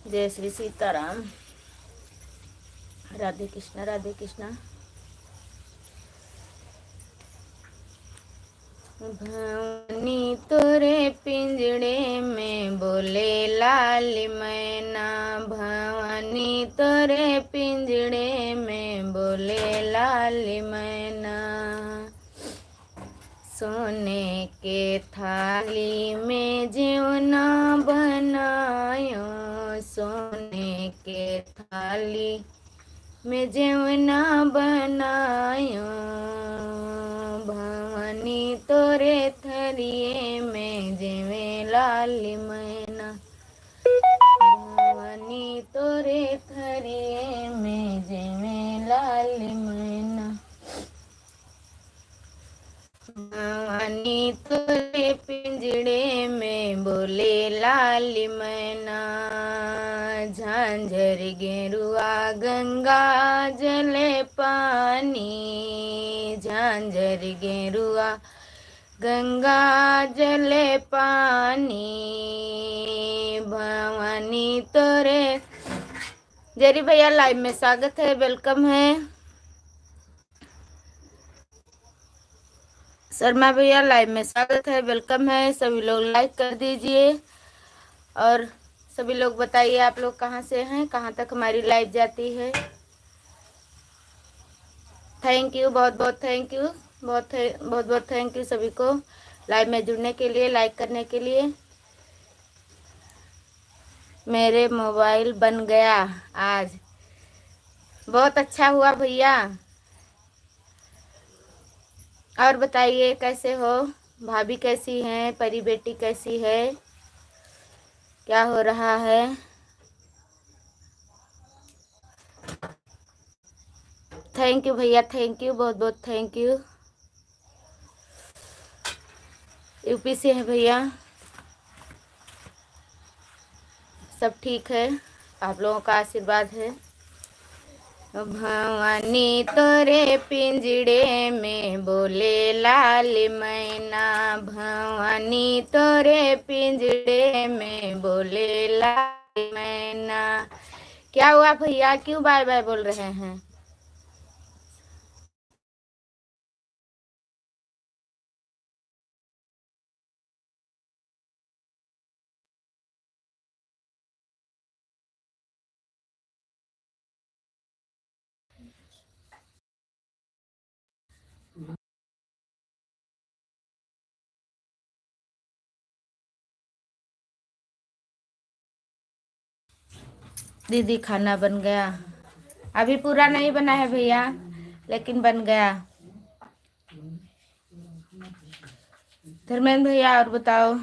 जय श्री सीताराम। राधे कृष्णा राधे कृष्णा। भवानी तोरे पिंजड़े में बोले लाल मैना, भवानी तोरे पिंजड़े में बोले लाल मैना। सोने के थाली में ज्योना बनायो, सोने के थाली में ज्योना बनायो। भवानी तोरे थरिये में जेवे लाल मैना, भवानी तोरे थरिये में जेवे लाल मैना। भवानी तोरे पिंजड़े में बोले लाल मैना, झांझर गेरुआ गंगा जल पानी, झांझर गेरुआ गंगा जल पानी। भवानी तोरे जरी भैया लाइव में स्वागत है, वेलकम है। शर्मा भैया लाइव में स्वागत है, वेलकम है। सभी लोग लाइक कर दीजिए और सभी लोग बताइए आप लोग कहाँ से हैं, कहाँ तक हमारी लाइव जाती है। थैंक यू, बहुत बहुत थैंक यू, बहुत बहुत थैंक यू सभी को लाइव में जुड़ने के लिए, लाइक करने के लिए। मेरे मोबाइल बन गया आज, बहुत अच्छा हुआ भैया। और बताइए कैसे हो, भाभी कैसी हैं, परी बेटी कैसी है, क्या हो रहा है। थैंक यू भैया, थैंक यू, बहुत बहुत थैंक यू। यूपी से है भैया, सब ठीक है, आप लोगों का आशीर्वाद है। भवानी तोरे पिंजड़े में बोले लाल मैना, भवानी तोरे पिंजड़े में बोले लाल मैना। क्या हुआ भैया, क्यों बाय बाय बोल रहे हैं। दीदी खाना बन गया, अभी पूरा नहीं बना है भैया, लेकिन बन गया। धर्मेंद्र भैया और बताओ।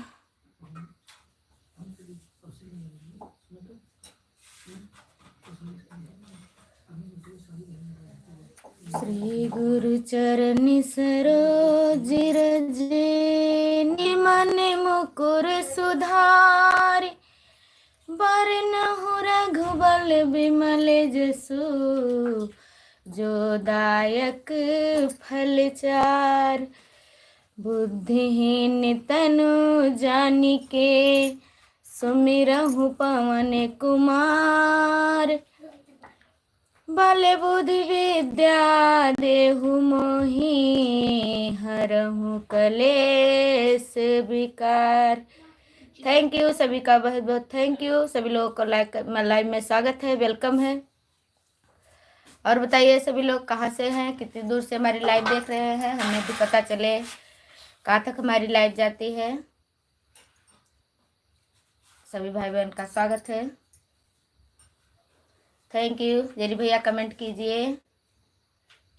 श्री गुरु चरणी सरोज रजे, निमन मुकुर सुधारि, बरनहु रघुबल बिमल जसु, जो दायक फल चार। बुद्धिहीन तनु जानिके, सुमिरहु पवन कुमार। बल बुद्धि विद्या देहु मोहि, हरहु कलेश विकार। थैंक यू सभी का, बहुत बहुत थैंक यू सभी लोगों को लाइव में स्वागत है, वेलकम है। और बताइए सभी लोग कहाँ से हैं, कितनी दूर से हमारी लाइव देख रहे हैं, हमें भी पता चले कहाँ तक हमारी लाइव जाती है। सभी भाई बहन का स्वागत है, थैंक यू। जेरी भैया कमेंट कीजिए,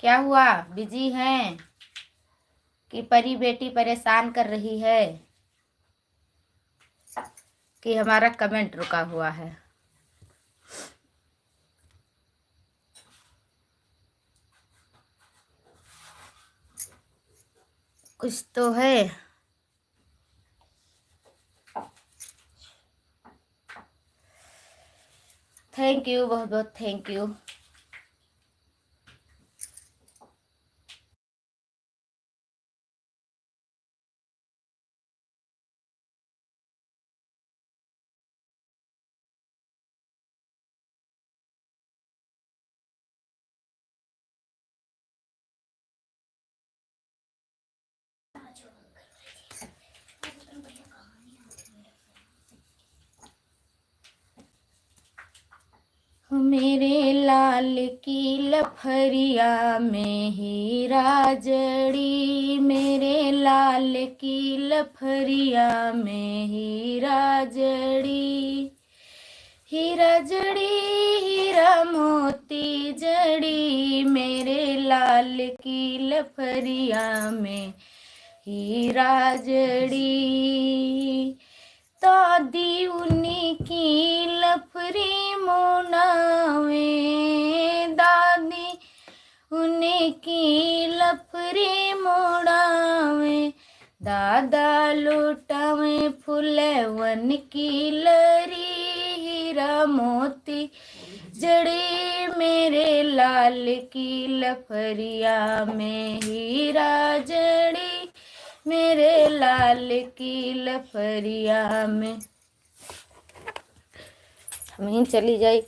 क्या हुआ, बिजी हैं कि परी बेटी परेशान कर रही है कि हमारा कमेंट रुका हुआ है। कुछ तो है। थैंक यू, बहुत बहुत थैंक यू। मेरे लाल की लफरिया में हीरा जड़ी, मेरे लाल की लफरिया में हीरा जड़ी, हीरा जड़ी हीरा मोती जड़ी, मेरे लाल की लफरिया में हीरा जड़ी। दादी उन्हीं की लफरी मोनावे, दादी उन्हीं की लफरी मोड़ावे, दादा लुटावे फुलवन की लरी, हीरा मोती जड़ी, मेरे लाल की लफरिया में हीरा जड़ी, मेरे लाल की लफरिया में। हम चली जाए।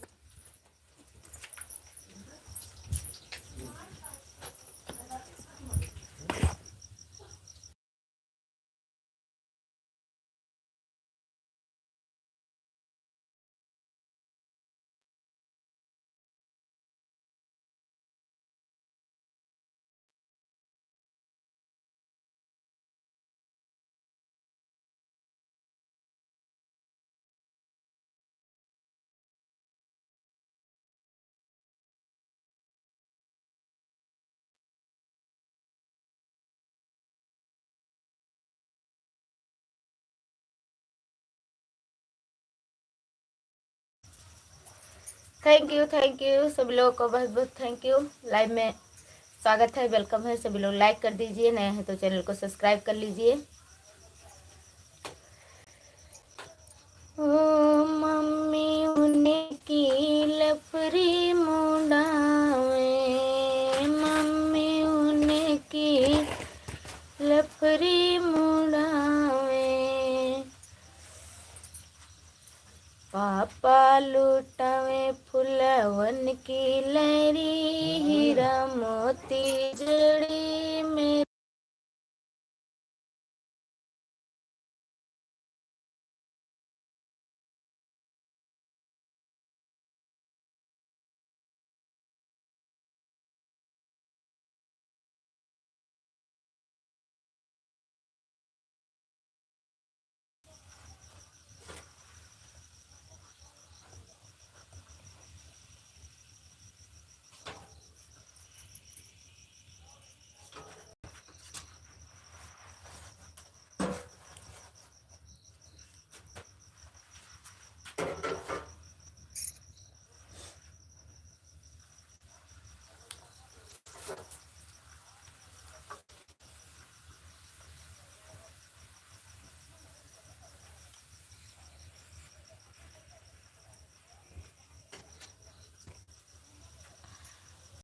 थैंक यू सभी लोगों को, बहुत बहुत थैंक यू। लाइव में स्वागत है, वेलकम है। सभी लोग लाइक कर दीजिए, नए हैं तो चैनल को सब्सक्राइब कर लीजिए। ओ मम्मी उन्हें की लफरी मुड़ावे, मम्मी उन्हें की लफरी मुड़ावे, पापा लुटावे फुलवन की लरी, हीरा मोती जड़ी,